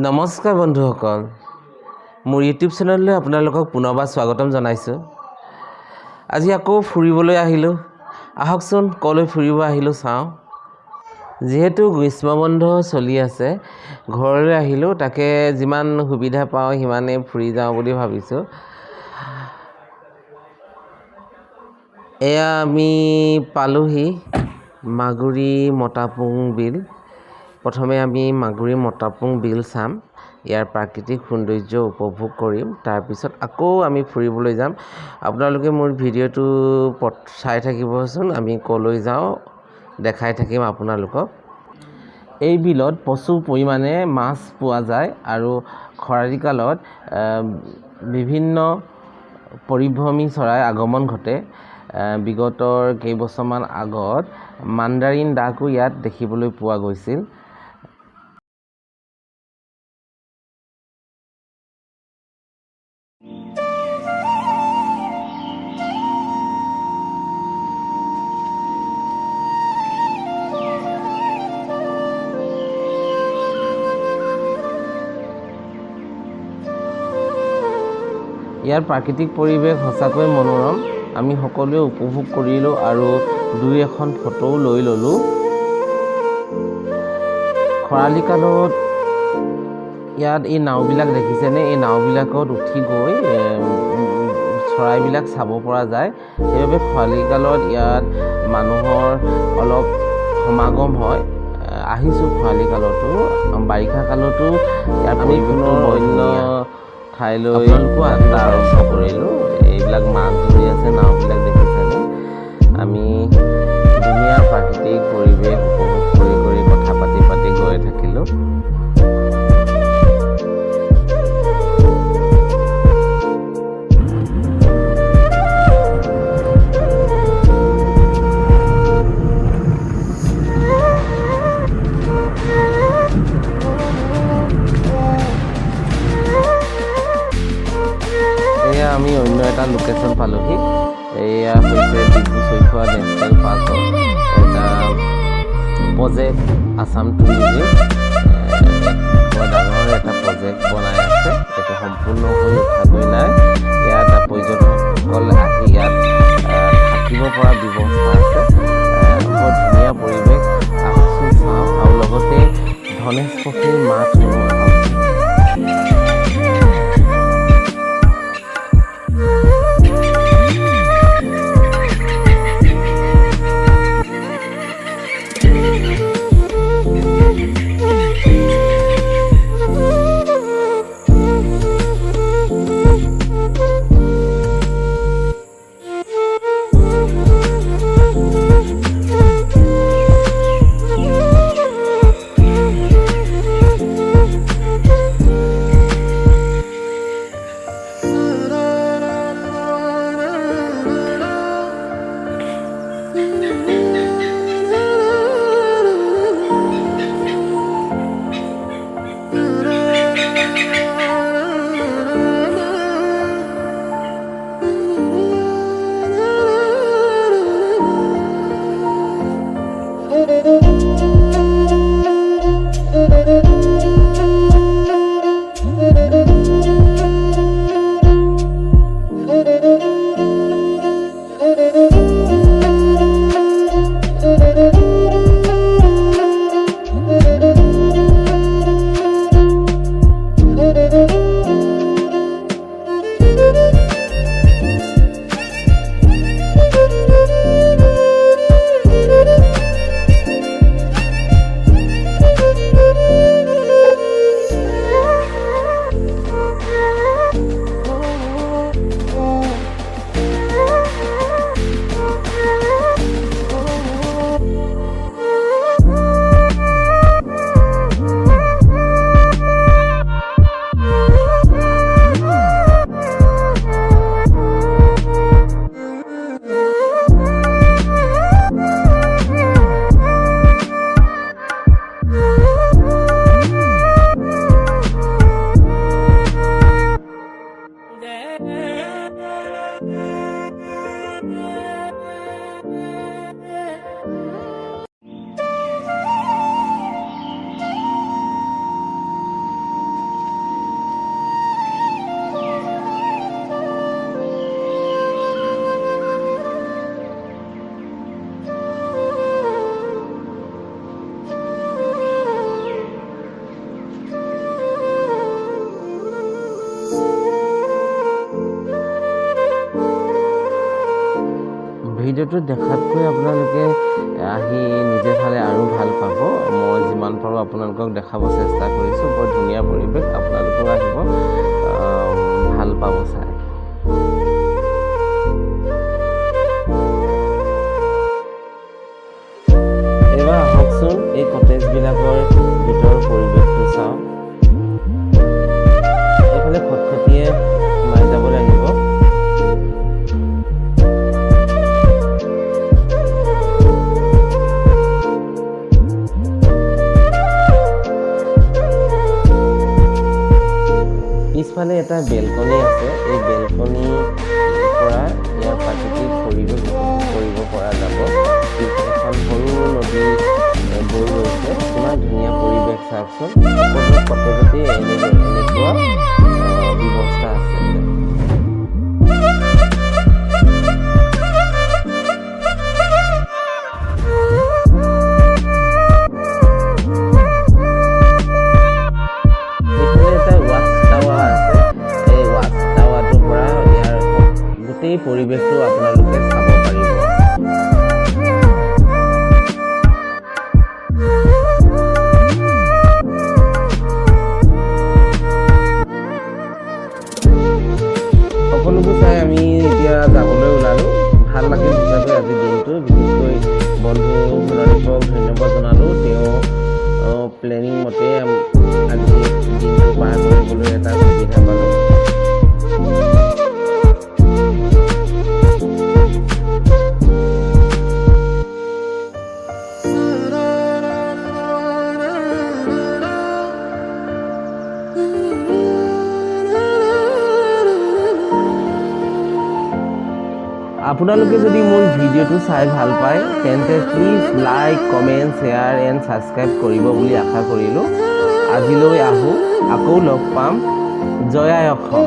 নমস্কাৰ বন্ধুসকল, মোৰ ইউটিউব চেনেললৈ আপোনালোকক পুনৰবাৰ স্বাগতম জনাইছোঁ। আজি আকৌ ফুৰিবলৈ আহিলোঁ। আহকচোন ক'লৈ ফুৰিব আহিলোঁ চাওঁ। যিহেতু গ্ৰীষ্ম বন্ধ চলি আছে, ঘৰলৈ আহিলোঁ। তাকে যিমান সুবিধা পাওঁ সিমানেই ফুৰি যাওঁ বুলি ভাবিছোঁ। এয়া আমি পালোহি মাগুৰী মতাপুং বিল। প্ৰথমে আমি মাগুৰী মতাপুং বিল চাম, ইয়াৰ প্ৰাকৃতিক সৌন্দৰ্য উপভোগ কৰিম। তাৰপিছত আকৌ আমি ফুৰিবলৈ যাম। আপোনালোকে মোৰ ভিডিঅ'টো চাই থাকিবচোন, আমি ক'লৈ যাওঁ দেখাই থাকিম আপোনালোকক। এই বিলত প্ৰচুৰ পৰিমাণে মাছ পোৱা যায় আৰু খৰালি কালত বিভিন্ন পৰিভ্ৰমী চৰাই আগমন ঘটে। বিগতৰ কেইবছৰমান আগত মান্দাৰিন ডাকো ইয়াত দেখিবলৈ পোৱা গৈছিল। ইয়াৰ প্ৰাকৃতিক পৰিৱেশ সঁচাকৈ মনোৰম। আমি সকলোৱে উপভোগ কৰিলোঁ আৰু দুই এখন ফটোও লৈ ল'লোঁ। খৰালি কালত ইয়াত এই নাওবিলাক দেখিছেনে? এই নাওবিলাকত উঠি গৈ চৰাইবিলাক চাব পৰা যায়। সেইবাবে খৰালি কালত ইয়াত মানুহৰ অলপ সমাগম হয়। আহিছোঁ খৰালি কালতো, বাৰিষা কালতো ইয়াত পৰিৱেশটো অন্য ঠাইলৈ যাত্ৰা আৰম্ভ কৰিলোঁ। এইবিলাক মাছ ধৰি আছে, নাওবিলাক দেখিছেনে? আমি ধুনীয়া প্ৰাকৃতিক পৰিৱেশ উপভোগ কৰি কথা পাতি গৈ থাকিলোঁ। আমি অন্য এটা লোকেশ্যন পালোহি। এয়া হৈছে ডিব্ৰু-চৈখোৱা নেশ্যনেল পাৰ্কৰ এটা প্ৰজেক্ট, আছাম টুৰিজিম। বৰ ডাঙৰ এটা প্ৰজেক্ট বনাই আছে। এইটো সম্পূৰ্ণ হৈ উঠাগৈ নাই। ইয়াত পৰ্যটকসকল আহি ইয়াত থাকিব পৰা ব্যৱস্থা আছে। বৰ ধুনীয়া পৰিৱেশ। আহকচোন চাওঁ আৰু লগতে ধনেশ পক্ষীৰ মাত শুনো। ভিডিঅ'টো দেখাতকৈ আপোনালোকে আহি নিজে চালে আৰু ভাল পাব। মই যিমান পাৰোঁ আপোনালোকক দেখাব চেষ্টা কৰিছোঁ। বৰ ধুনীয়া পৰিৱেশ, আপোনালোকেও আহিব, ভাল পাব চাই। এইবাৰ আহকচোন এই কটেজবিলাকৰ ভিতৰৰ পৰিৱেশটো চাওঁ। এইফালে খটখটিয়ে সোমাই যাব লাগিব। পিছফালে এটা বেলকনি আছে। এই বেলকনিৰ পৰা ইয়াৰ প্ৰাকৃতিক পৰিৱেশ উপভোগ কৰিব পৰা যাব। এখন সৰু নদী বৈ গৈছে, কিমান ধুনীয়া পৰিৱেশ চাওকচোন। সকলো কটেজতে এনেকুৱা ব্যৱস্থা আছে। এই পৰিৱেশটো আপোনালোকে চাব পাৰিব। সকলোবোৰ চাই আমি এতিয়া যাবলৈ ওলালোঁ। ভাল লাগিল হিচাপে আজিৰ দিনটো, বিশেষকৈ বন্ধু সোণালীকক ধন্যবাদ জনালোঁ। তেওঁ প্লেনিং মতে আজি দিনটো পাৰ কৰিবলৈ এটা সুবিধা পালোঁ। আপোনালোকে যদি মোৰ ভিডিঅ'টো চাই ভাল পায় তেন্তে please like, comment, share and subscribe কৰিব বুলি আশা কৰিলোঁ। আজিলৈ আহোঁ, আকৌ লগ পাম। জয় আই অসম।